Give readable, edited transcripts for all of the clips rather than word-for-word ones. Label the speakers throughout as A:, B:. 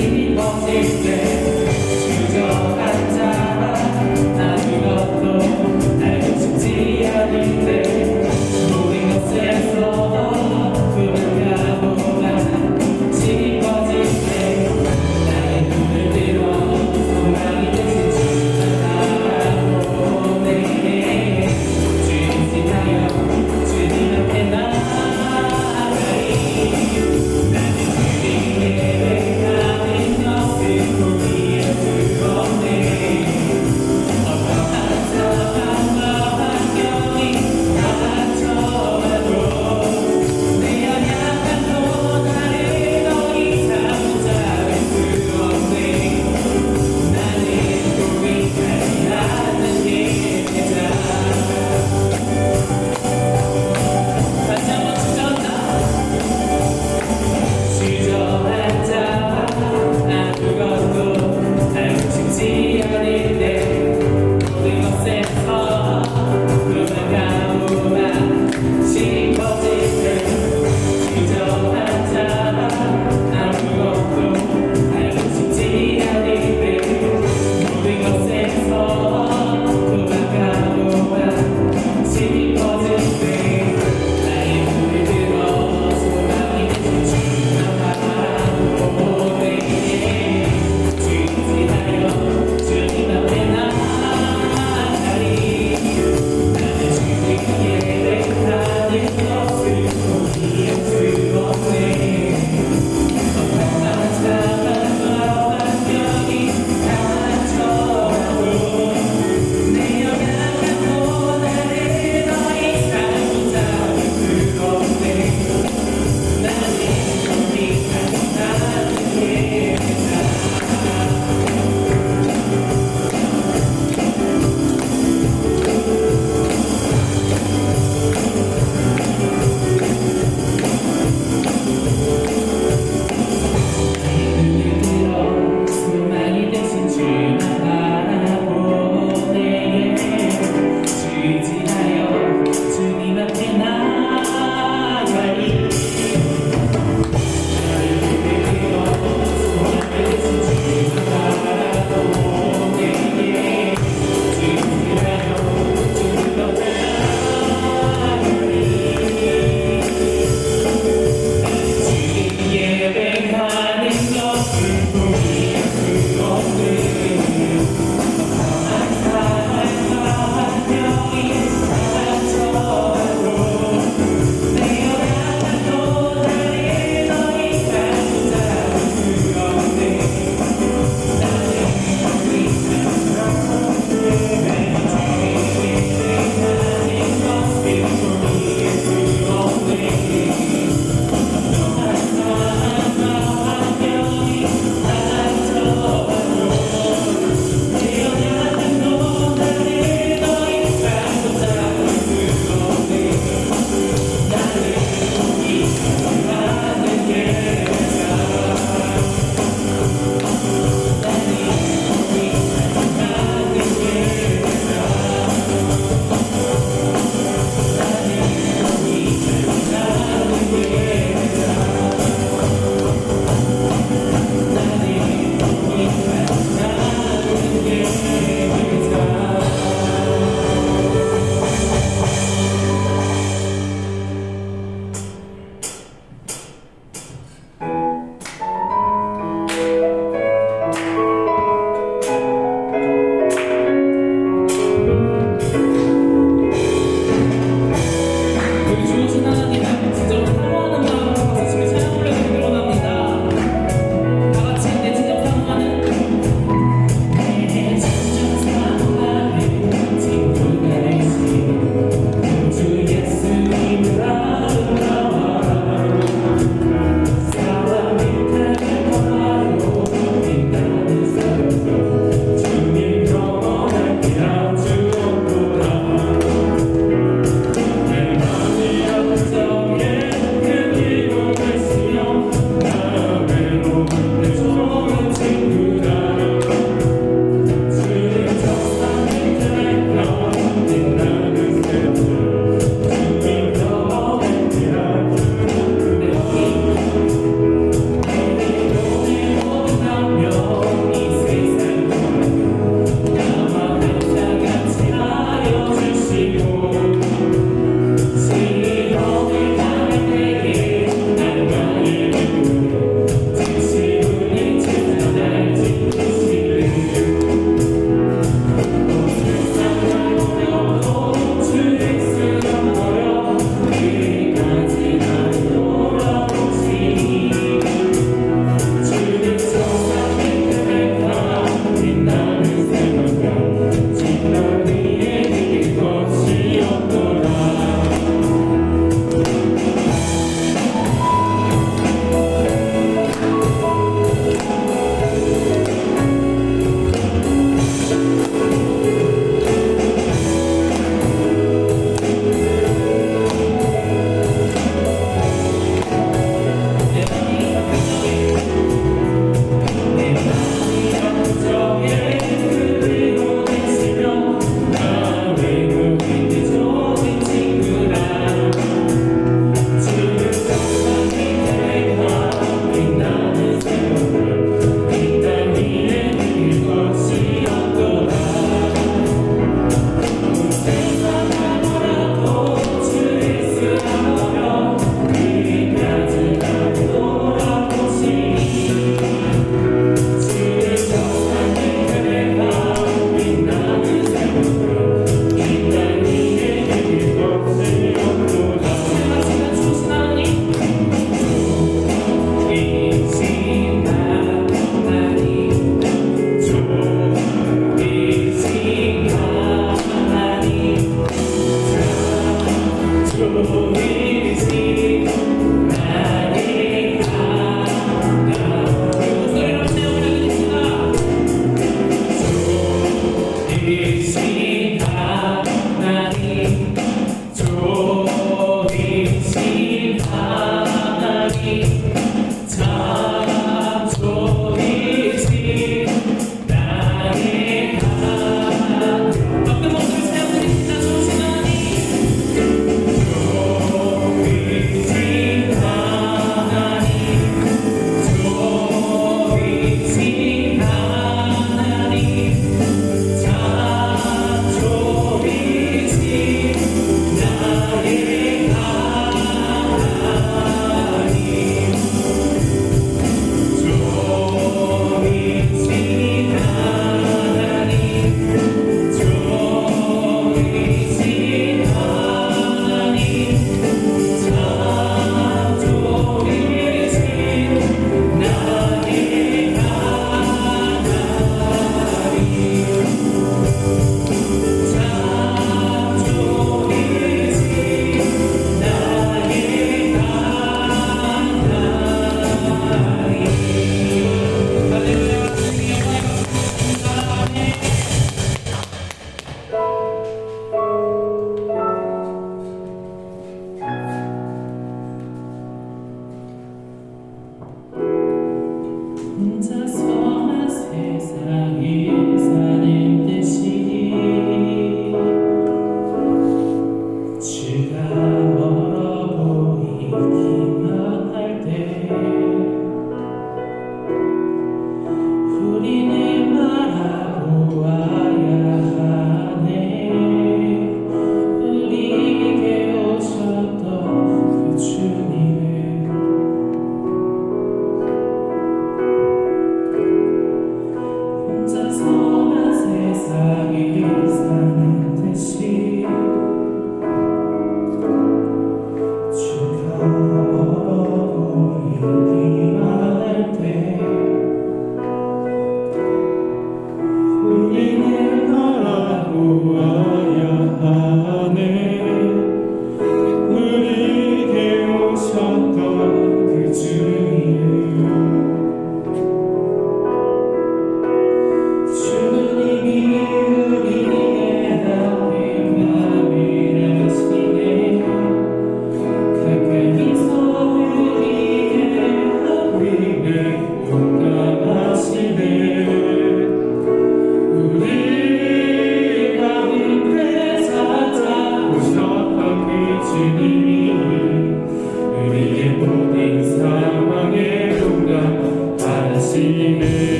A: 짚어질 때 주저앉아 나 그것도 알고 싶지 않은데 모든 것에서 도망가보다 짚어질 때 나의 눈을 들어 소망이 되신 주를 바라보네 주님 지나요 주님 앞에 나아가리 나는 주님 예배하는 것을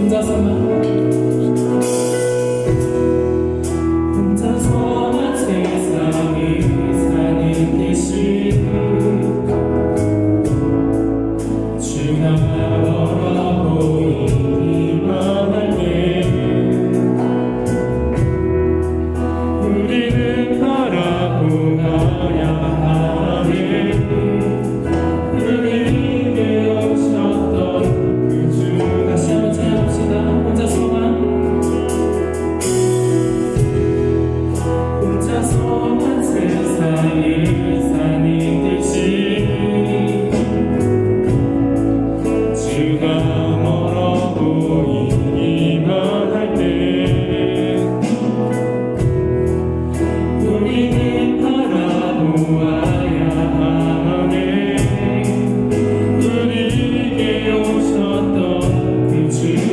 A: 혼자서만 세상이 사는 듯이 주가 멀어 보이기만 할 때 우리는 바라보아야 하네. 우리에게 오셨던 그 주. 다시 한번 찬양합시다. 혼자서만 세상에 사는 듯이 주가 멀어 보이기만 할 때 우리는 바라보아야 하네. 우리에게 오셨던 그 주님.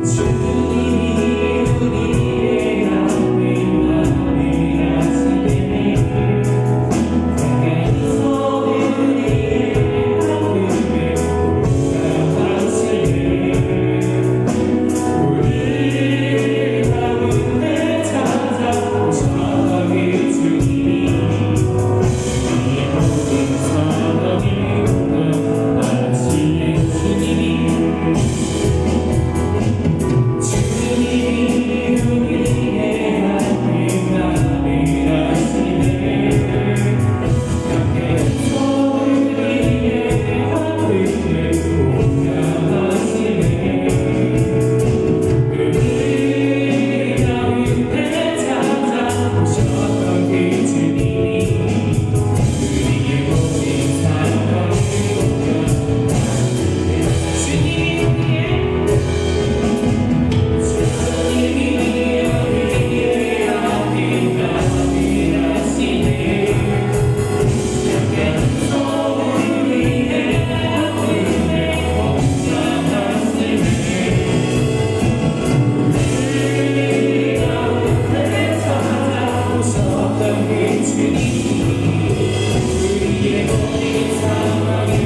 A: 주님이 우리의 앞에 나타나시네. 가까이서 우리의 아픔에 공감하시네. 우리 가운데 찾아오셨던 그 주님이 우리의 모든 사랑이 공감하시네. 주님이 우리의 앞에 나타나시네. 가까이서 우리의 아픔에 공감하시네. 우리 가운데 찾아오셨던 그 주님이 우리의 모든 사랑을 공감하시네. 주님이 우리의 앞에 나타나시네. 가까이서 우리의 아픔에 공감하시네. 우리 가운데 찾아오셨던 그 주님이 우리의 모든 상황을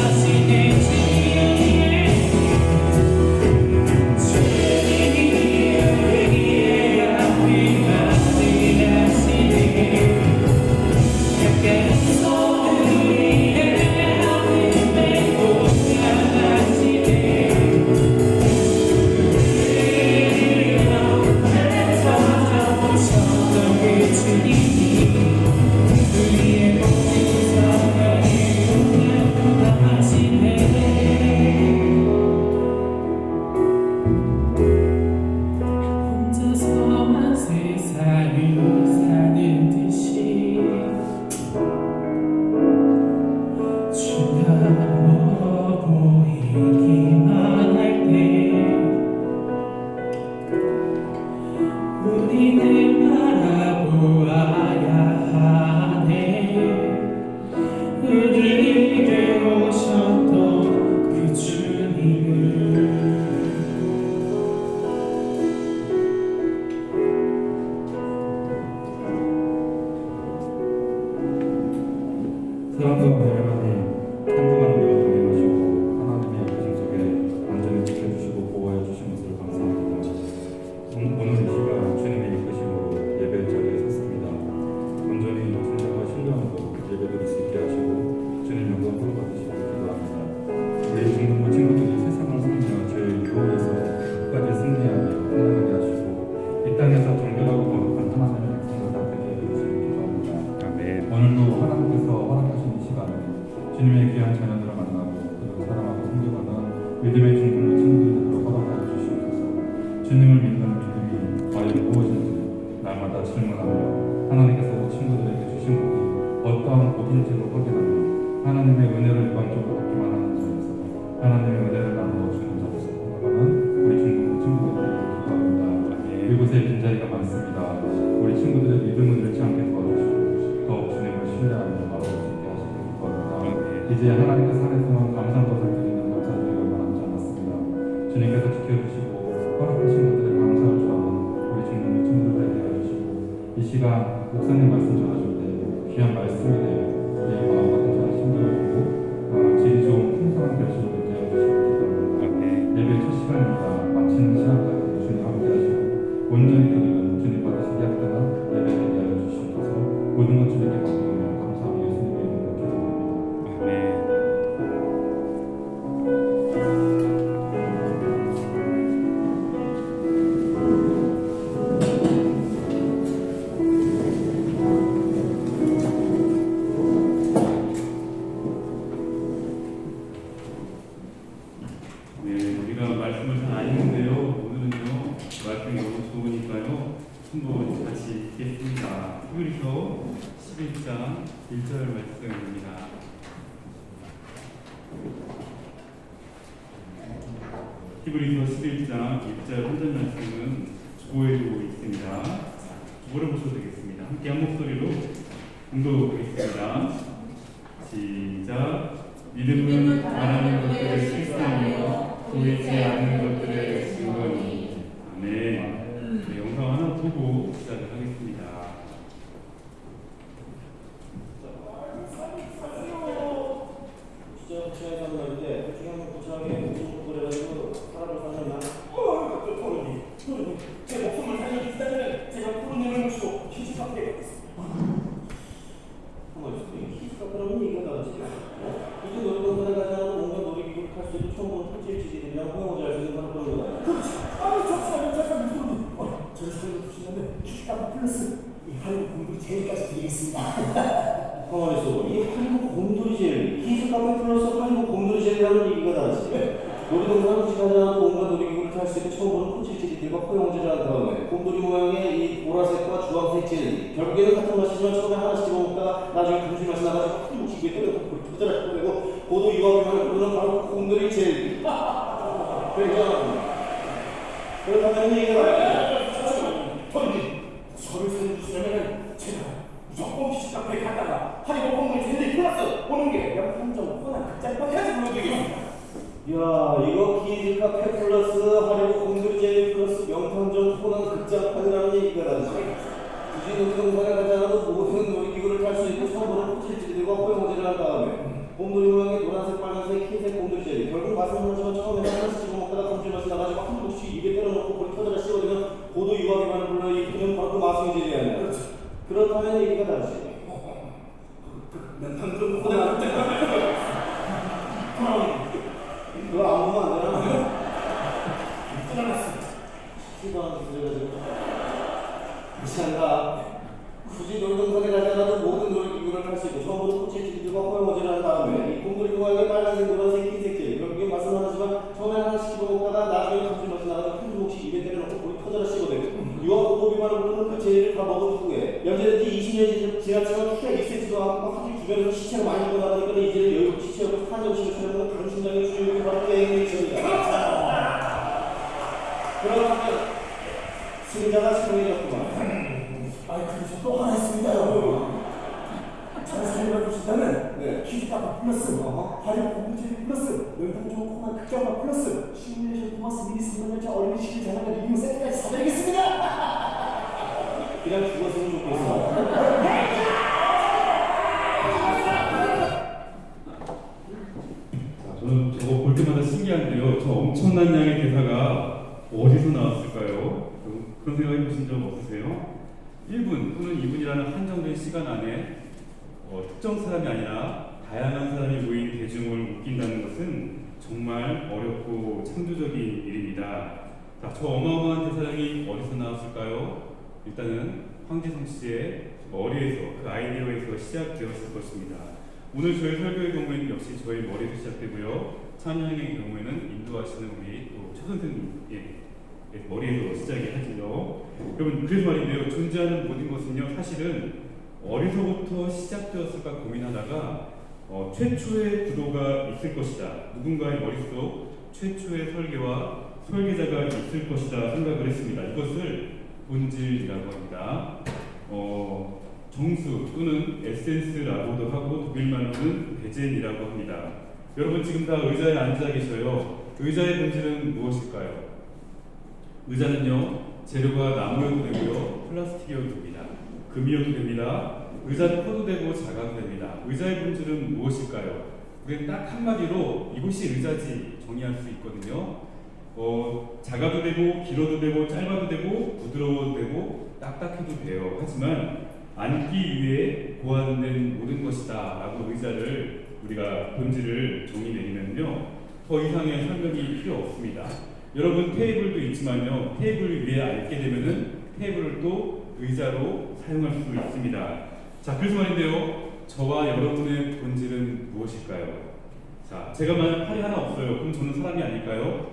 A: 공감하시네. 주님이 우리의 앞에 나타나시네. 가까이서 우리의 아픔에 공감하시네. 우리 가운데 찾아오셨던 그 주님이 우리의 모든 상황을 공감하시네. 혼자서만 세상을 사는 듯이 주가 멀어 보이기만 할 때 우리는 바라보아야 하네. 우리에게 오셨던 그 주님을.
B: 사랑과 하나님, 한동안 우리와 동행하시고 하나님의 계신 속에 안전히 지켜주시고 보호해 주신 것을 감사합니다. 오늘 이 시간 주님의 이끄심으로 예배 자리에 섰습니다. 온전히 진정과 신령으로 예배드릴 수 있게 하시고 주님 영광 받으시길 기도합니다. 우리 중동부 친구들이 세상을 살며 죄의 유혹에서 끝까지 승리하며 살아가게 하시고 이 땅에서 정결하고 거룩한 하나님의 백성을 다 되게 해주시길 기도합니다. 오늘도 하나님께서 허락하신 이 시간에 주님의 귀한 자녀들을 만나고 그들을 사랑하고 섬겨가는 믿음의 중심의 친구들로 허락하여 주시옵소서. 주님을 믿는 믿음이 과연 무엇인지 날마다 질문하며 하나님께서 우리 친구들에게 주신 복이 어떠한 복인지를 확인하며 하나님의 은혜를 일방적으로 받기만 하는 자에서 하나님의 은혜를 나누어 주는 자로서 살아가는 우리 중국 친구들에게 기도합니다. 이곳에 빈자리가 많습니다. 우리 친구들의 믿음을 잃지 않게 도와주시고 더욱 주님을 신뢰하며 바라볼 수 있게 하시길 기도합니다. 이제 하나님께 산에서만 감사한 것을 드리는 감사드리가 많지 않았습니다. 주님께서 지켜주시고 허락하신 것들에 감사
A: 네, 우리가 말씀을 잘 안 읽는데요. 오늘은요, 말씀이 너무 좋으니까요. 한번 같이 읽겠습니다. 히브리서 11장 1절 말씀입니다. 히브리서 11장 1절 한절 말씀은 주보해주고 있습니다. 주보를 보셔도 되겠습니다. 함께 한 목소리로 공독하겠습니다. 시작. 믿음은 바라는 것들을 실상이요 보이지 않는 것들의 증거니. 아멘. 네, 영상 하나 보고 시작을 하겠습니다.
C: 진짜 고창에 사는 날인데 그 중에 한번 고창에 목숨을 그래가지고 사람을 살렸나? 제 목숨을 살려주시다면 제가 푸른 눈을 모시고 키즈카페에 가겠습니다. 한번 키즈카페라는 얘기가 나왔지. 이제 놀이동산에 가지 않아도 뭔가 놀이기구를 탈 수 있고 처음 보는 꿀집지들이랑 호영호자 할 수 있는 사람 그런 거다. 그렇지. 잠깐 무슨 저를 살려주시다면 키즈카페 플러스 이 할인 공부 제일까지 드리겠습니다. 가만있어. 이 할리복 곰돌이 젤, 키즈카페 플러스 할리복 곰돌이 젤이라는 얘기가 나왔지. 놀이동산 지나지 않아도 온갖 놀이기구를 탈 수 있고 처음 보는 코치지들과 허용제를 한 다음에 곰돌이 모양의 이 보라색과 주황색 젤, 결국에는 같은 맛이지만 처음에 하나씩 집어먹다가 나중에 금술 맛이 나가지고 한 목씩 입에 떨어져 터져라 싶어되고 고도 유황을 부르는 바로 곰돌이 젤. 그렇다면 얘기가 나왔지. 저를 살려주시려면 제가 무조건 키즈카페에 갔다가 할리복 곰돌이 젤리 플러스 오는 게 명탐정 코난 극장판까지 불러드리겠습니다. 이야, 이거 키즈카페 플러스 할리복 곰돌이 젤리 플러스 명탐정 코난 극장판이라는 얘기가 나지. 굳이 놀이동산에 가지 않아도 모든 놀이기구를 탈 수 있고 처음 보는 코치들과 허용제를 한 다음에 곰돌이 모양의 노란색, 빨간색, 흰색 곰돌이 젤리. 결국 맛은 하지만 처음에는 하나씩 집어먹다가 검질 맛이 나가지고 한 번씩 입에 때려넣고 볼이 터져라 씹어들면 고도 유황이만을 불러 일으키는 바로 그 마성의 젤리 아니야. 그렇지. 그렇다면 얘기가 다르지. 명탐정 코난 극장판. 그거 안 보면 안 되나? 끝났어. 시도 안 들려가지고. 미치한다. 굳이 놀이동산에 가지 않아도 모든 놀이기구를 탈 수 있고 처음 보는 코치들과 허용어제를 한 다음에 이 곰돌이 모양의 빨간색, 노란색, 흰색 젤. 결국엔 맛은 하나지만 처음에 하나씩 집어먹다가 나중에 감질 맛이 나가지고 한 조각씩 입에 때려넣고 볼이 터져라 씹어대고 유황 고도비만을 부르는 그 젤리를 다 먹은 후에 연재된 지 20년이 지났지만 키가 2cm도 않고 하필 주변에서 시체가 많이 일어나니까 이 젤리 여유롭게 시체로 한정식을 차려먹는 다른 심장의 주인공이 바로 게임이십니다. 그렇다면 승자가 승리했구만. 아이 그래서 또 하나 있습니다 여러분. 잘 살려주신다면 키즈카페 플러스 할리복 곰돌이 플러스 명탐정 코난 극장판 플러스 시뮬레이션 토마스 미니 승강열차 어린이 시기 자전거 리뷰 세트까지 사드리겠습니다. 그냥 죽었으면 좋겠어.
A: 저는 저거 볼 때마다 신기한데요. 저 엄청난 양의 대사가 어디서 나왔을까요? 그런 생각 해보신 적 없으세요? 1분 또는 2분이라는 한정된 시간 안에 특정 사람이 아니라 다양한 사람이 모인 대중을 웃긴다는 것은 정말 어렵고 창조적인 일입니다. 자, 저 어마어마한 대사량이 어디서 나왔을까요? 일단은 황재성 씨의 머리에서, 그 아이디어에서 시작되었을 것입니다. 오늘 저희 설교의 경우에는 역시 저희 머리에서 시작되고요. 찬양의 경우에는 인도하시는 우리 또 최 선생님의 머리에서 시작이 하죠. 여러분, 그래서 말인데요. 존재하는 모든 것은요, 사실은 어디서부터 시작되었을까 고민하다가 최초의 구도가 있을 것이다. 누군가의 머릿속 최초의 설계와 설계자가 있을 것이다 생각을 했습니다. 이것을 본질이라고 합니다. 정수 또는 에센스라고도 하고 독일말로는 베젠이라고 합니다. 여러분 지금 다 의자에 앉아 계셔요. 의자의 본질은 무엇일까요? 의자는요, 재료가 나무여도 되고요, 플라스틱이어도 됩니다. 금이어도 됩니다. 의자는 커도 되고 작아도 됩니다. 의자의 본질은 무엇일까요? 우리는 딱 한마디로 이것이 의자지 정의할 수 있거든요. 작아도 되고 길어도 되고 짧아도 되고 부드러워도 되고 딱딱해도 돼요. 하지만 앉기 위해 고안된 모든 것이다 라고 의자를 우리가 본질을 정의 내리면요, 더 이상의 설명이 필요 없습니다. 여러분 테이블도 있지만요, 테이블 위에 앉게 되면은 테이블을 또 의자로 사용할 수 있습니다. 자, 그래서 말인데요, 저와 여러분의 본질은 무엇일까요? 자, 제가 만약 팔이 하나 없어요. 그럼 저는 사람이 아닐까요?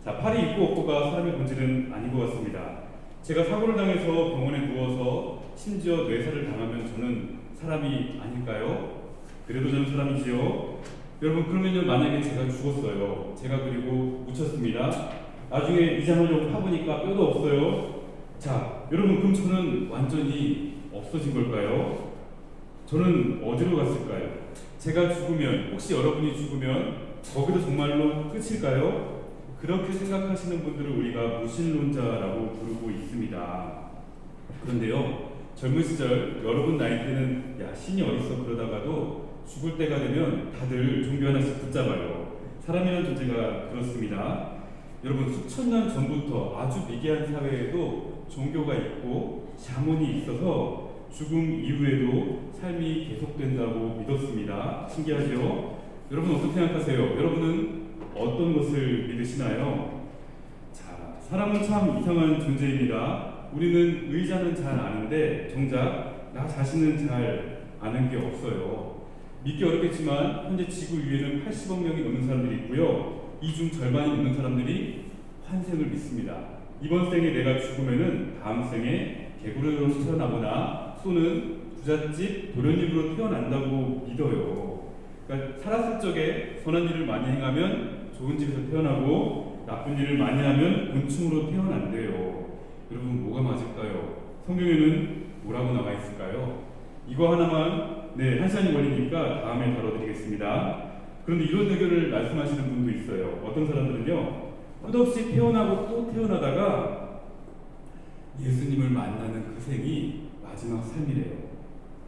A: 자, 팔이 있고 없고가 사람의 본질은 아닌 것 같습니다. 제가 사고를 당해서 병원에 누워서 심지어 뇌사를 당하면 저는 사람이 아닐까요? 그래도 저는 사람이지요. 여러분, 그러면요, 만약에 제가 죽었어요. 제가 그리고 묻혔습니다. 나중에 이장하려고 파보니까 뼈도 없어요. 자, 여러분, 그럼 저는 완전히 없어진 걸까요? 저는 어디로 갔을까요? 제가 죽으면, 혹시 여러분이 죽으면 거기도 정말로 끝일까요? 그렇게 생각하시는 분들을 우리가 무신론자라고 부르고 있습니다. 그런데요, 젊은 시절 여러분 나이 때는 야, 신이 어딨어 그러다가도 죽을 때가 되면 다들 종교 하나씩 붙잡아요. 사람이라는 존재가 그렇습니다. 여러분, 수천 년 전부터 아주 미개한 사회에도 종교가 있고 샤먼이 있어서 죽음 이후에도 삶이 계속된다고 믿었습니다. 신기하죠? 여러분 어떻게 생각하세요? 여러분은 어떤 것을 믿으시나요? 자, 사람은 참 이상한 존재입니다. 우리는 의자는 잘 아는데 정작 나 자신은 잘 아는 게 없어요. 믿기 어렵겠지만 현재 지구 위에는 80억 명이 넘는 사람들이 있고요. 이 중 절반이 넘는 사람들이 환생을 믿습니다. 이번 생에 내가 죽으면은 다음 생에 개구리로 태어나거나 또는 부잣집 도련님으로 태어난다고 믿어요. 그러니까 살았을 적에 선한 일을 많이 행하면 좋은 집에서 태어나고 나쁜 일을 많이 하면 곤충으로 태어난대요. 여러분, 뭐가 맞을까요? 성경에는 뭐라고 나와 있을까요? 이거 하나만 한 시간이 걸리니까 다음에 다뤄드리겠습니다. 그런데 이런 의견을 말씀하시는 분도 있어요. 어떤 사람들은요, 끝없이 태어나고 또 태어나다가 예수님을 만나는 그 생이 마지막 삶이래요.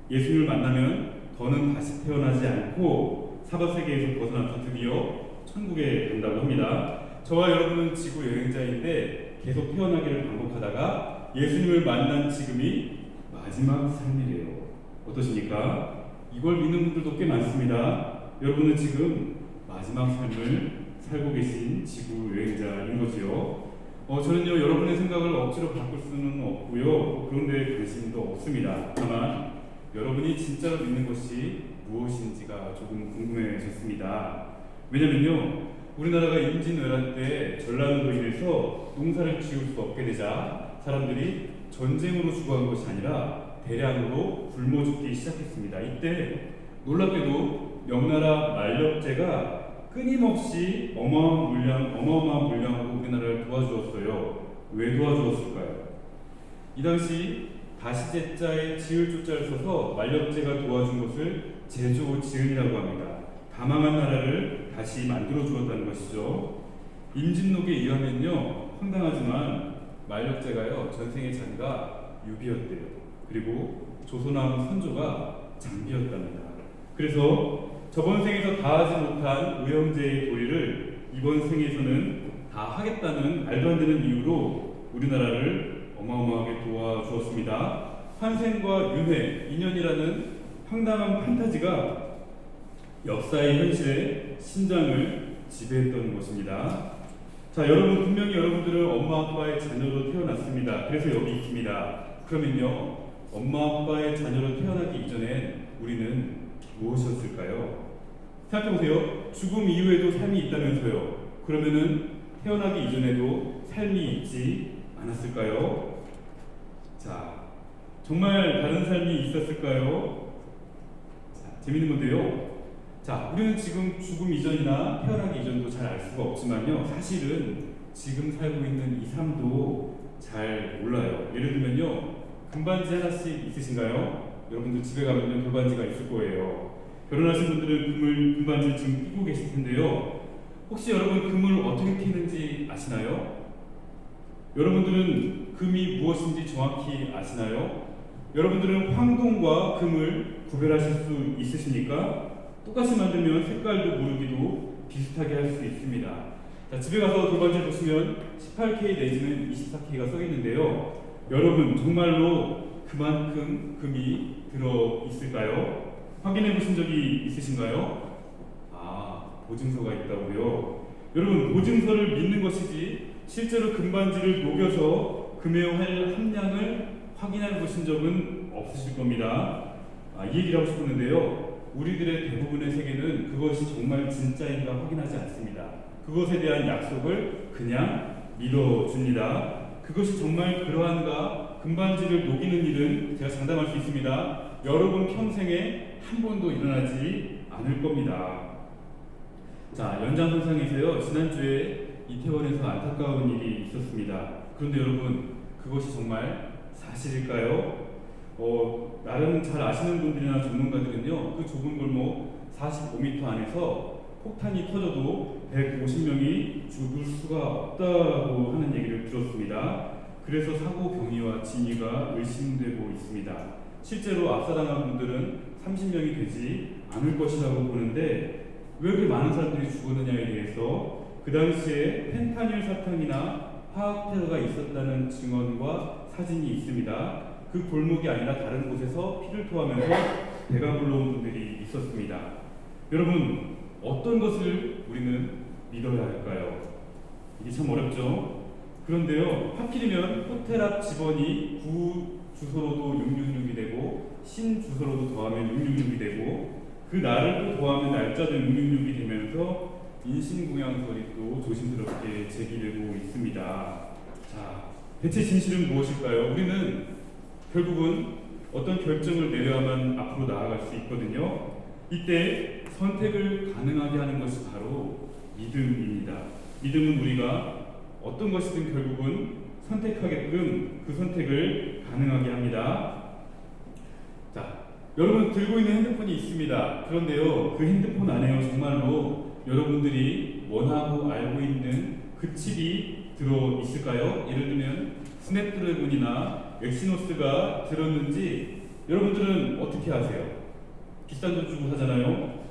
A: 예수님을 만나면 더는 다시 태어나지 않고 사바세계에서 벗어나서 드디어 천국에 간다고 합니다. 저와 여러분은 지구 여행자인데 계속 태어나기를 반복하다가 예수님을 만난 지금이 마지막 삶이래요. 어떠십니까? 이걸 믿는 분들도 꽤 많습니다. 여러분은 지금 마지막 삶을 살고 계신 지구 여행자인 거지요. 저는요, 여러분의 생각을 억지로 바꿀 수는 없고요. 그런데 관심도 없습니다. 다만 여러분이 진짜로 믿는 것이 무엇인지가 조금 궁금해졌습니다. 왜냐면요, 우리나라가 임진왜란 때 전란으로 인해서 농사를 지을 수 없게 되자 사람들이 전쟁으로 죽어간 것이 아니라 대량으로 굶어 죽기 시작했습니다. 이때 놀랍게도 명나라 만렵제가 끊임없이 어마어마한 물량으로 우리나라를 도와주었어요. 왜 도와주었을까요? 이 당시 다시제자에 지을 조자를 써서 만렵제가 도와준 것을 제조지은이라고 합니다. 다 망한 나라를 다시 만들어 주었다는 것이죠. 임진록에 의하면요, 황당하지만 만렵제가요, 전생의 자기가 유비였대요. 그리고 조선왕 선조가 장비였답니다. 그래서 저번 생에서 다 하지 못한 의형제의 도리를 이번 생에서는 다 하겠다는 말도 안 되는 이유로 우리나라를 어마어마하게 도와주었습니다. 환생과 윤회, 인연이라는 황당한 판타지가 역사의 현실에 심장을 지배했던 것입니다. 자, 여러분, 분명히 여러분들은 엄마 아빠의 자녀로 태어났습니다. 그래서 여기 있습니다. 그러면요, 엄마 아빠의 자녀로 태어나기 이전엔 우리는 무엇이었을까요? 생각해보세요. 죽음 이후에도 삶이 있다면서요. 그러면은 태어나기 이전에도 삶이 있지 않았을까요? 자, 정말 다른 삶이 있었을까요? 자, 재밌는 건데요. 자, 우리는 지금 죽음 이전이나 태어나기 이전도 잘 알 수가 없지만요, 사실은 지금 살고 있는 이 삶도 잘 몰라요. 예를 들면요, 금반지 하나씩 있으신가요? 여러분들 집에 가면 돌반지가 있을 거예요. 결혼하신 분들은 금반지를 지금 끼고 계실 텐데요. 혹시 여러분 금을 어떻게 끼는지 아시나요? 여러분들은 금이 무엇인지 정확히 아시나요? 여러분들은 황동과 금을 구별하실 수 있으십니까? 똑같이 만들면 색깔도 모르기도 비슷하게 할 수 있습니다. 자, 집에 가서 돌반지를 보시면 18K 내지는 24K가 써 있는데요. 여러분, 정말로 그만큼 금이 들어 있을까요? 확인해 보신 적이 있으신가요? 보증서가 있다고요. 여러분, 보증서를 믿는 것이지 실제로 금반지를 녹여서 금의 함량을 확인해 보신 적은 없으실 겁니다. 이 얘기를 하고 싶었는데요. 우리들의 대부분의 세계는 그것이 정말 진짜인가 확인하지 않습니다. 그것에 대한 약속을 그냥 믿어줍니다. 그것이 정말 그러한가 금반지를 녹이는 일은 제가 장담할 수 있습니다. 여러분 평생에 한 번도 일어나지 않을 겁니다. 자, 연장선상에서요, 지난주에 이태원에서 안타까운 일이 있었습니다. 그런데 여러분, 그것이 정말 사실일까요? 나름 잘 아시는 분들이나 전문가들은요, 그 좁은 골목 45m 안에서 폭탄이 터져도 150명이 죽을 수가 없다고 하는 얘기를 들었습니다. 그래서 사고 경위와 진위가 의심되고 있습니다. 실제로 압사당한 분들은 30명이 되지 않을 것이라고 보는데 왜 그렇게 많은 사람들이 죽었느냐에 대해서 그 당시에 펜타닐 사탕이나 화학 테러가 있었다는 증언과 사진이 있습니다. 그 골목이 아니라 다른 곳에서 피를 토하면서 배가 불러온 분들이 있었습니다. 여러분, 어떤 것을 우리는 믿어야 할까요? 이게 참 어렵죠? 그런데요, 하필이면 호텔 앞 집원이 구 주소로도 666이 되고 신 주소로도 더하면 666이 되고 그 날을 또 더하면 날짜도 666이 되면서 인신공양설이 또 조심스럽게 제기되고 있습니다. 자, 대체 진실은 무엇일까요? 우리는 결국은 어떤 결정을 내려야만 앞으로 나아갈 수 있거든요. 이때 선택을 가능하게 하는 것이 바로 믿음입니다. 믿음은 우리가 어떤 것이든 결국은 선택하게끔 그 선택을 가능하게 합니다. 자, 여러분 들고 있는 핸드폰이 있습니다. 그런데요, 그 핸드폰 안에요, 정말로 여러분들이 원하고 알고 있는 그 칩이 들어 있을까요? 예를 들면 스냅드래곤이나 엑시노스가 들었는지 여러분들은 어떻게 아세요? 비싼 돈 주고 사잖아요.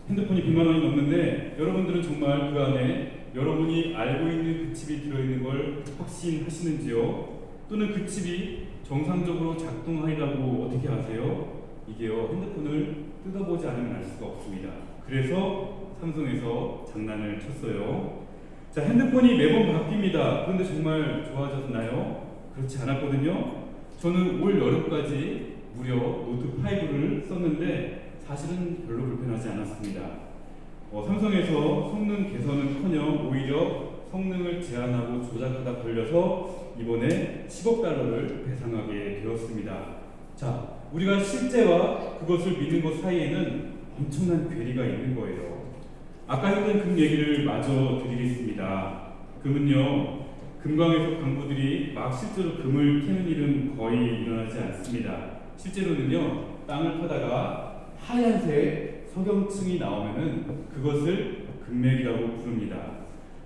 A: 핸드폰이 100만 원이 넘는데 여러분들은 정말 그 안에 여러분이 알고 있는 그 칩이 들어있는 걸 확신하시는지요? 또는 그 칩이 정상적으로 작동하리라고 어떻게 아세요? 이게요, 핸드폰을 뜯어보지 않으면 알 수가 없습니다. 그래서 삼성에서 장난을 쳤어요. 자, 핸드폰이 매번 바뀝니다. 그런데 정말 좋아졌나요? 그렇지 않았거든요. 저는 올 여름까지 무려 노트5를 썼는데 사실은 별로 불편하지 않았습니다. 삼성에서 성능 개선은커녕 오히려 성능을 제한하고 조작하다 걸려서 이번에 10억 달러를 배상하게 되었습니다. 자, 우리가 실제와 그것을 믿는 것 사이에는 엄청난 괴리가 있는 거예요. 아까 했던 금 얘기를 마저 드리겠습니다. 금은요, 금광에서 광부들이 막 실제로 금을 캐는 일은 거의 일어나지 않습니다. 실제로는요, 땅을 파다가 하얀색 석영층이 나오면은 그것을 금맥이라고 부릅니다.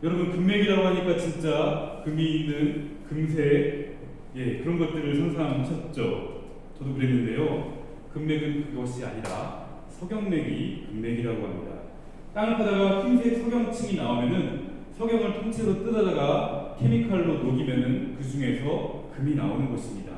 A: 여러분, 금맥이라고 하니까 진짜 금이 있는 금색, 그런 것들을 상상하셨죠? 저도 그랬는데요. 금맥은 그것이 아니라 석영맥이 금맥이라고 합니다. 땅을 파다가 흰색 석영층이 나오면은 석영을 통째로 뜯어다가 케미칼로 녹이면은 그 중에서 금이 나오는 것입니다.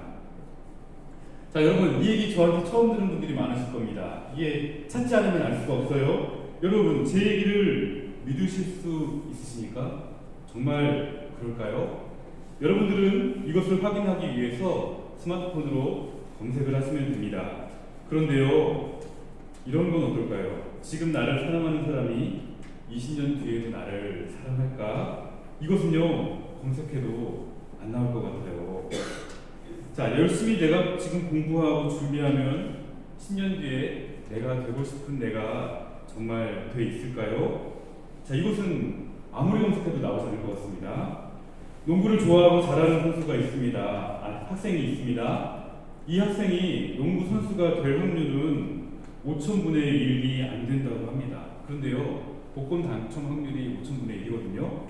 A: 자, 여러분, 이 얘기 저한테 처음 들은 분들이 많으실 겁니다. 이게 찾지 않으면 알 수가 없어요. 여러분, 제 얘기를 믿으실 수 있으십니까? 정말 그럴까요? 여러분들은 이것을 확인하기 위해서 스마트폰으로 검색을 하시면 됩니다. 그런데요, 이런 건 어떨까요? 지금 나를 사랑하는 사람이 20년 뒤에도 나를 사랑할까? 이것은요, 검색해도 안 나올 것 같아요. 자, 열심히 내가 지금 공부하고 준비하면 10년 뒤에 내가 되고 싶은 내가 정말 돼 있을까요? 자, 이것은 아무리 검색해도 나오지 않을 것 같습니다. 농구를 좋아하고 잘하는 선수가 있습니다. 학생이 있습니다. 이 학생이 농구 선수가 될 확률은 5,000분의 1이 안 된다고 합니다. 그런데요, 복권 당첨 확률이 5,000분의 1이거든요.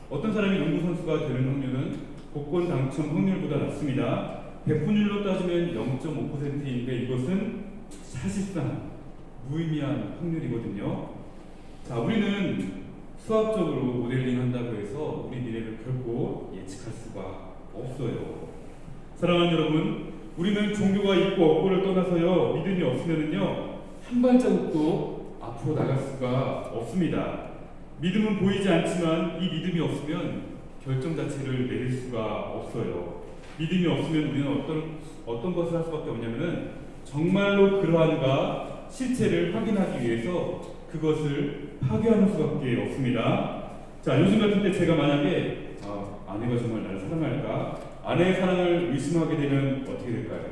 A: 어떤 사람이 농구 선수가 되는 확률은 복권 당첨 확률보다 낮습니다. 100분율로 따지면 0.5%인데 이것은 사실상 무의미한 확률이거든요. 자, 우리는 수학적으로 모델링 한다고 해서 우리 미래를 결코 예측할 수가 없어요. 사랑하는 여러분, 우리는 종교가 있고 없고를 떠나서요, 믿음이 없으면은요, 한 발자국도 앞으로 나갈 수가 없습니다. 믿음은 보이지 않지만 이 믿음이 없으면 결정 자체를 내릴 수가 없어요. 믿음이 없으면 우리는 어떤 것을 할 수밖에 없냐면은 정말로 그러한가 실체를 확인하기 위해서 그것을 파괴하는 수밖에 없습니다. 자, 요즘 같은 때 제가 만약에 아내가 정말 나를 사랑할까? 아내의 사랑을 의심하게 되면 어떻게 될까요?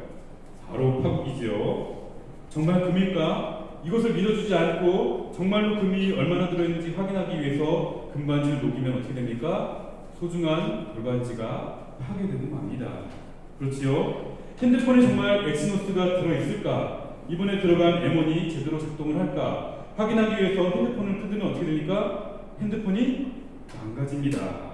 A: 바로 파국이죠. 정말 금일까? 이것을 믿어주지 않고 정말로 금이 얼마나 들어있는지 확인하기 위해서 금반지를 녹이면 어떻게 됩니까? 소중한 돌반지가 파괴되고 맙니다. 그렇지요? 핸드폰에 정말 엑시노스가 들어있을까? 이번에 들어간 M1이 제대로 작동을 할까? 확인하기 위해서 핸드폰을 뜯으면 어떻게 됩니까? 핸드폰이 망가집니다.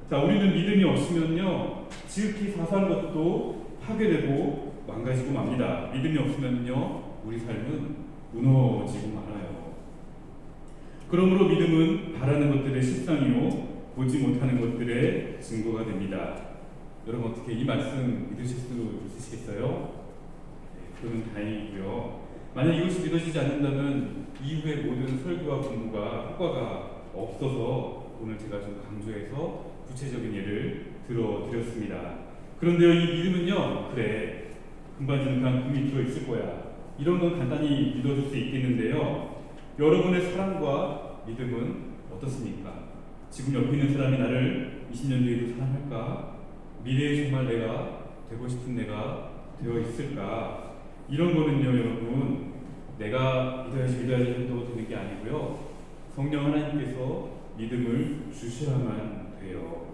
A: 자, 우리는 믿음이 없으면요, 지극히 사소한 것도 파괴되고 망가지고 맙니다. 믿음이 없으면요, 우리 삶은 무너지고 말아요. 그러므로 믿음은 바라는 것들의 실상이요, 보지 못하는 것들의 증거가 됩니다. 여러분 어떻게 이 말씀 믿으실 수 있으시겠어요? 네, 그러면 다행이고요. 만약 이것이 믿어지지 않는다면 이후의 모든 설교와 공부가 효과가 없어서 오늘 제가 좀 강조해서 구체적인 예를 들어드렸습니다. 그런데요, 이 믿음은요, 그래, 금반지는 그냥 금이 들어있을 거야, 이런 건 간단히 믿어줄 수 있겠는데요, 여러분의 사랑과 믿음은 어떻습니까? 지금 옆에 있는 사람이 나를 20년 뒤에도 사랑할까? 미래에 정말 내가 되고 싶은 내가 되어 있을까? 이런 거는요, 여러분, 내가 믿어야지 해도 되는 게 아니고요, 성령 하나님께서 믿음을 주셔야만 돼요.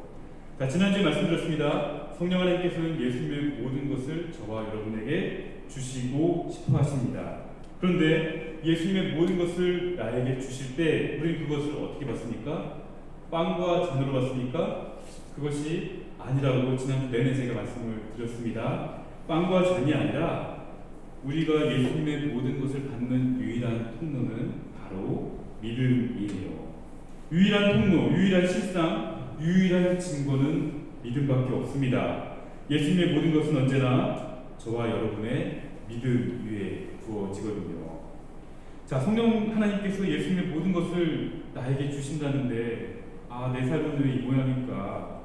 A: 자, 지난주에 말씀드렸습니다. 성령 하나님께서는 예수님의 모든 것을 저와 여러분에게 주시고 싶어 하십니다. 그런데 예수님의 모든 것을 나에게 주실 때 우리는 그것을 어떻게 받습니까? 빵과 잔으로 받습니까? 그것이 아니라고 지난주 내내 제가 말씀을 드렸습니다. 빵과 잔이 아니라 우리가 예수님의 모든 것을 받는 유일한 통로는 바로 믿음이에요. 유일한 통로, 유일한 실상, 유일한 증거는 믿음밖에 없습니다. 예수님의 모든 것은 언제나 저와 여러분의 믿음 위에 부어지거든요. 자, 성령 하나님께서 예수님의 모든 것을 나에게 주신다는데, 내 삶은 왜 이 모양일까?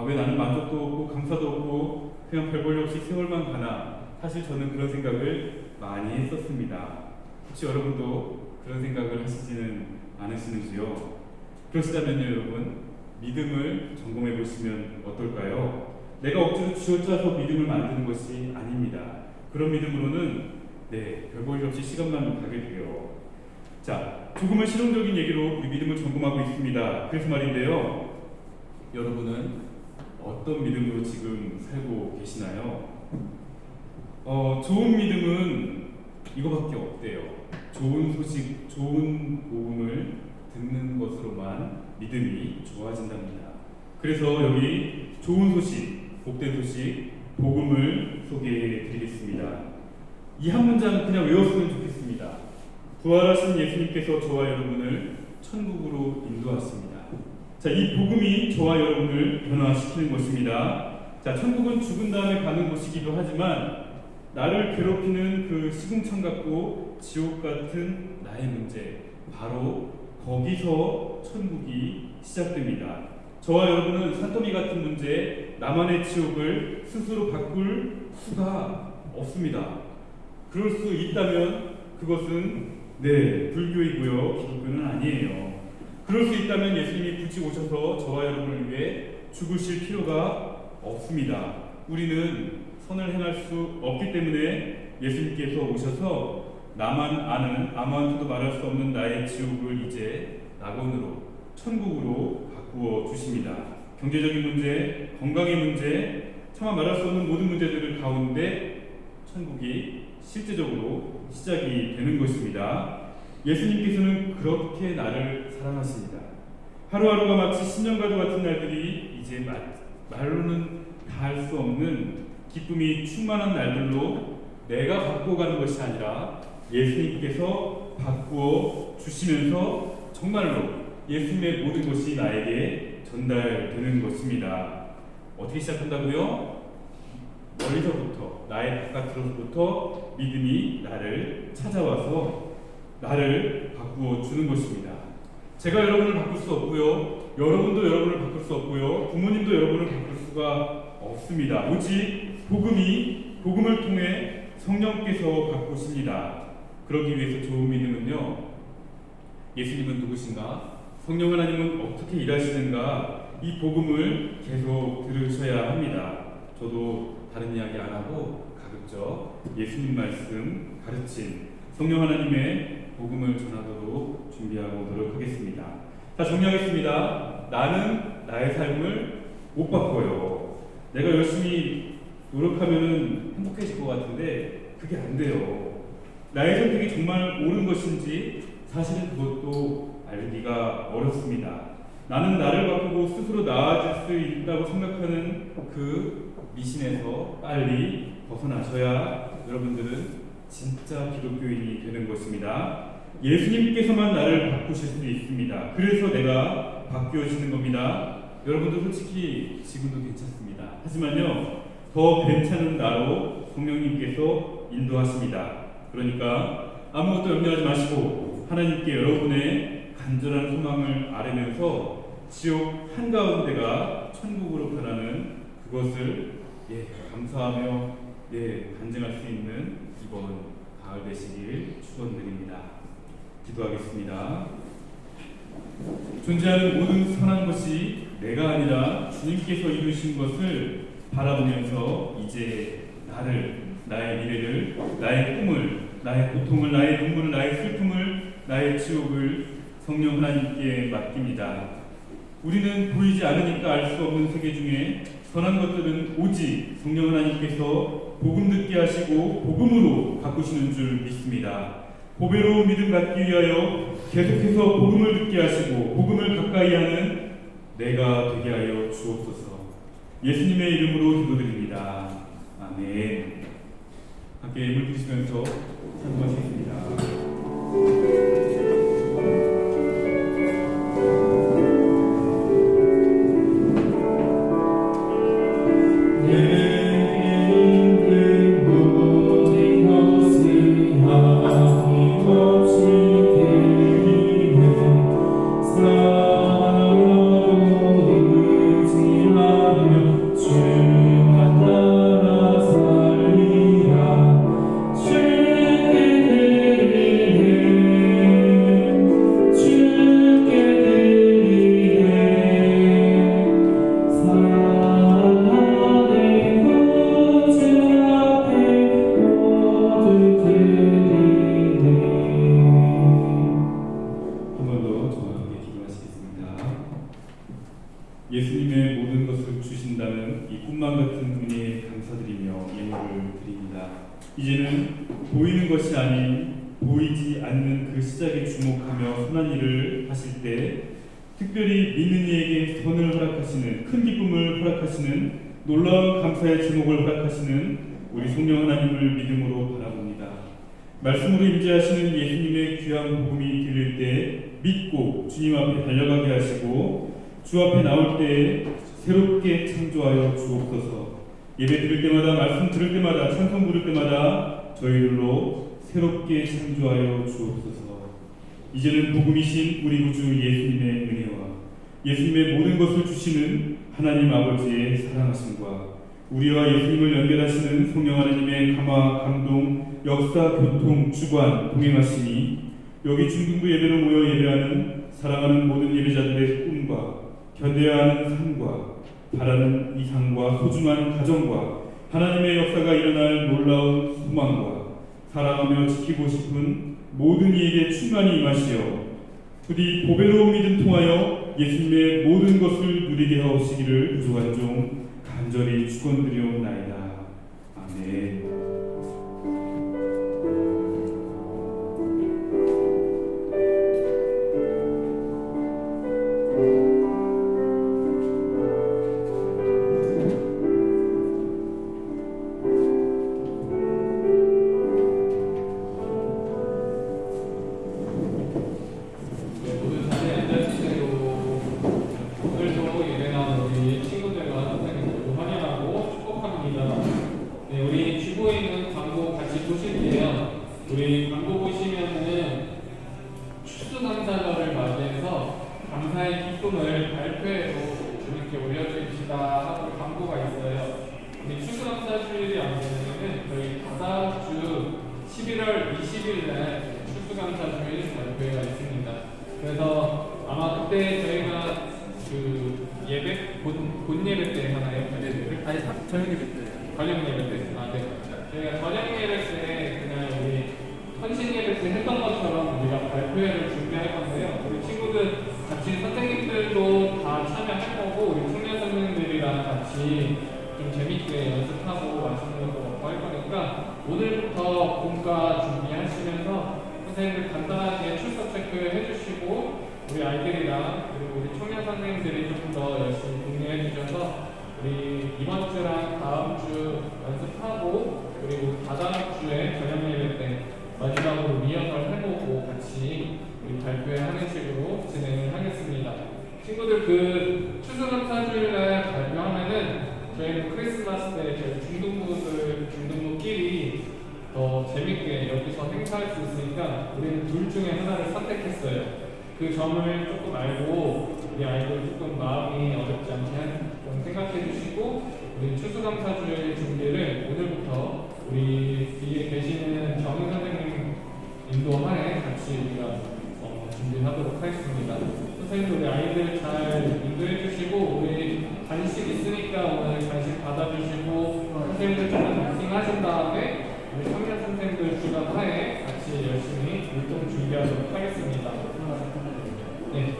A: 왜 나는 만족도 없고 감사도 없고 그냥 별 볼 일 없이 세월만 가나? 사실 저는 그런 생각을 많이 했었습니다. 혹시 여러분도 그런 생각을 하시지는 않으시는지요? 그러시다면요, 여러분, 믿음을 점검해 보시면 어떨까요? 내가 억지로 쥐어짜서 믿음을 만드는 것이 아닙니다. 그런 믿음으로는 별 볼 일 없이 시간만 가게 돼요. 자, 조금은 실용적인 얘기로 우리 믿음을 점검하고 있습니다. 그래서 말인데요, 여러분은 어떤 믿음으로 지금 살고 계시나요? 좋은 믿음은 이거밖에 없대요. 좋은 소식, 좋은 복음을 듣는 것으로만 믿음이 좋아진답니다. 그래서 여기 좋은 소식, 복된 소식, 복음을 소개해 드리겠습니다. 이 한 문장 그냥 외웠으면 좋겠습니다. 부활하신 예수님께서 저와 여러분을 천국으로 인도하십니다. 자, 이 복음이 저와 여러분을 변화시키는 것입니다. 자, 천국은 죽은 다음에 가는 곳이기도 하지만 나를 괴롭히는 그 시궁창 같고 지옥 같은 나의 문제, 바로 거기서 천국이 시작됩니다. 저와 여러분은 산더미 같은 문제, 나만의 지옥을 스스로 바꿀 수가 없습니다. 그럴 수 있다면 그것은 불교이고요, 기독교는 아니에요. 그럴 수 있다면 예수님이 굳이 오셔서 저와 여러분을 위해 죽으실 필요가 없습니다. 우리는 선을 행할 수 없기 때문에 예수님께서 오셔서 나만 아는, 아무한테도 말할 수 없는 나의 지옥을 이제 낙원으로, 천국으로 바꾸어 주십니다. 경제적인 문제, 건강의 문제, 차마 말할 수 없는 모든 문제들 가운데 천국이 실제적으로 시작이 되는 것입니다. 예수님께서는 그렇게 나를 사랑하십니다. 하루하루가 마치 10년과도 같은 날들이 이제 말로는 다 할 수 없는 기쁨이 충만한 날들로 내가 바꾸어 가는 것이 아니라 예수님께서 바꾸어 주시면서 정말로 예수님의 모든 것이 나에게 전달되는 것입니다. 어떻게 시작한다고요? 멀리서부터, 나의 바깥으로부터 믿음이 나를 찾아와서 나를 바꾸어 주는 것입니다. 제가 여러분을 바꿀 수 없고요, 여러분도 여러분을 바꿀 수 없고요, 부모님도 여러분을 바꿀 수가 없습니다. 오직 복음을 통해 성령께서 바꾸십니다. 그러기 위해서 좋은 믿음은요, 예수님은 누구신가? 성령 하나님은 어떻게 일하시는가? 이 복음을 계속 들으셔야 합니다. 저도 다른 이야기 안 하고 가급적 예수님 말씀, 가르침, 성령 하나님의 복음을 전하도록 준비하고 노력하겠습니다. 자, 정리하겠습니다. 나는 나의 삶을 못 바꿔요. 내가 열심히 노력하면 행복해질 것 같은데 그게 안 돼요. 나의 선택이 정말 옳은 것인지 사실은 그것도 알기가 어렵습니다. 나는 나를 바꾸고 스스로 나아질 수 있다고 생각하는 그 미신에서 빨리 벗어나셔야 여러분들은 진짜 기독교인이 되는 것입니다. 예수님께서만 나를 바꾸실 수 있습니다. 그래서 내가 바뀌어지는 겁니다. 여러분들 솔직히 지금도 괜찮습니다. 하지만요, 더 괜찮은 나로 성령님께서 인도하십니다. 그러니까 아무것도 염려하지 마시고 하나님께 여러분의 간절한 소망을 아뢰면서 지옥 한가운데가 천국으로 변하는 그것을 감사하며 간증할 수 있는 이번 가을 되시길 축원드립니다. 기도하겠습니다. 존재하는 모든 선한 것이 내가 아니라 주님께서 이루신 것을 바라보면서 이제 나의 미래를, 나의 꿈을, 나의 고통을, 나의 눈물을, 나의 슬픔을, 나의 지옥을 성령 하나님께 맡깁니다. 우리는 보이지 않으니까 알 수 없는 세계 중에 선한 것들은 오직 성령 하나님께서 복음 듣게 하시고 복음으로 바꾸시는 줄 믿습니다. 보배로운 믿음 갖기 위하여 계속해서 복음을 듣게 하시고 복음을 가까이 하는 내가 되게 하여 주옵소서. 예수님의 이름으로 기도드립니다. 아멘. 함께 예물 드시면서 찬송하시겠습니다. 예수님의 모든 것을 주신다는 이 꿈만 같은 은혜에 감사드리며 예물을 드립니다. 이제는 보이는 것이 아닌 보이지 않는 그 시작에 주목하며 선한 일을 하실 때 특별히 믿는 이에게 선을 허락하시는, 큰 기쁨을 허락하시는, 놀라운 감사의 제목을 허락하시는 우리 성령 하나님을 믿음으로 바라봅니다. 말씀으로 임재하시는 예수님의 귀한 복음이 들릴 때 믿고 주님 앞에 달려가게 하시고 주 앞에 나올 때 새롭게 창조하여 주옵소서. 예배 드릴 때마다, 말씀 들을 때마다, 찬송 부를 때마다 저희들로 새롭게 창조하여 주옵소서. 이제는 복음이신 우리 구주 예수님의 은혜와 예수님의 모든 것을 주시는 하나님 아버지의 사랑하심과 우리와 예수님을 연결하시는 성령 하나님의 감화, 감동, 역사, 교통, 주관, 동행하시니 여기 중등부 예배로 모여 예배하는 사랑하는 모든 예배자들의 꿈과 견뎌야 하는 삶과 바라는 이상과 소중한 가정과 하나님의 역사가 일어날 놀라운 소망과 사랑하며 지키고 싶은 모든 이에게 충만히 임하시어 부디 보배로운 믿음 통하여 예수님의 모든 것을 누리게 하옵시기를 부족한 종 간절히 축원드리옵나이다. 아멘.
D: 우리 광고 보시면은 추수감사절을 맞이해서 감사의 기쁨을 발표회로 이렇게 올려주시다 하고 광고가 있어요. 우리 추수감사 주일이 언제냐면 저희 다다음 주 11월 20일 날 추수감사주일 발표회가 있습니다. 그래서 아마 그때 저희가 그 예배 본 예배 때 하나요?
E: 아니 저녁 예배 때.
D: 저녁 예배 때. 아 네. 저희가 저녁 예배 때 그날 우리 헌신 예배 때 했던 것처럼 우리가 발표회를 준비할 건데요. 우리 친구들 같이 선생님들도 다 참여할 거고 우리 청년 선생님들이랑 같이 좀 재밌게 연습하고 맛있는 것도 먹고 할 거니까 오늘부터 본과 준비하시면서 선생님들 간단하게 출석 체크 해주시고 우리 아이들이랑 그리고 우리 청년 선생님들이 조금 더 열심히 공유해 주셔서 우리 이번 주랑 다음 주 연습하고 그리고 다다음 주에 저녁 예배 때 마지막으로 리허설 해보고 같이 우리 발표회 하는 식으로 진행을 하겠습니다. 친구들 그 추수감사주일날 발표하면은 저희는 크리스마스 때 저희 중등부끼리 더 재밌게 여기서 행사할 수 있으니까 우리는 둘 중에 하나를 선택했어요. 그 점을 조금 알고 우리 아이들 조금 마음이 어렵지 않게 좀 생각해 주시고 우리 추수감사주일 준비를 오늘부터 우리 뒤에 계시는 정은 선생님 인도하에 같이 우리가 준비하도록 하겠습니다. 선생님도 우리 아이들 잘 인도해 주시고 우리 간식 있으니까 오늘 간식 받아주시고 선생님들 조금 미팅 하신 다음에 우리 청년 선생님들 주관하에 같이 열심히 활동 준비하도록 하겠습니다. 네.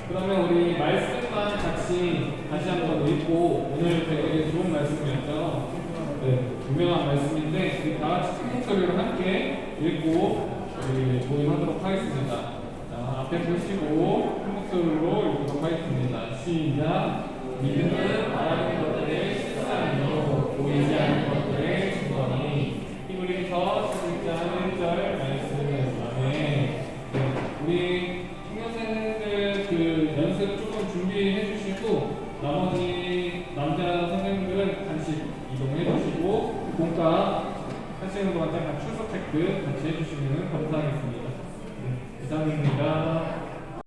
D: 그러면 우리 말씀만 같이 다시 한번 읽고 오늘 되게 좋은 말씀이었죠. 네, 유명한 말씀인데 우리 다 같이 큰 목소리로 함께 읽고 우리 모임하도록 하겠습니다. 자, 앞에 보시고 큰 목소리로 읽도록 하겠습니다. 시작. 믿음은 말하는 것들의 실상이요 보이지 않는 것들의 증거니. 히브리서 11장 1절 말씀. 아멘. 우리 청년생들 그 연습 조금 준비해 주시고 나머지 남자 선생님들은 간식 이동해 주시고 본과 하시는 동안 잠깐 출석 체크 같이 해주시면 감사하겠습니다. 네, 이상입니다.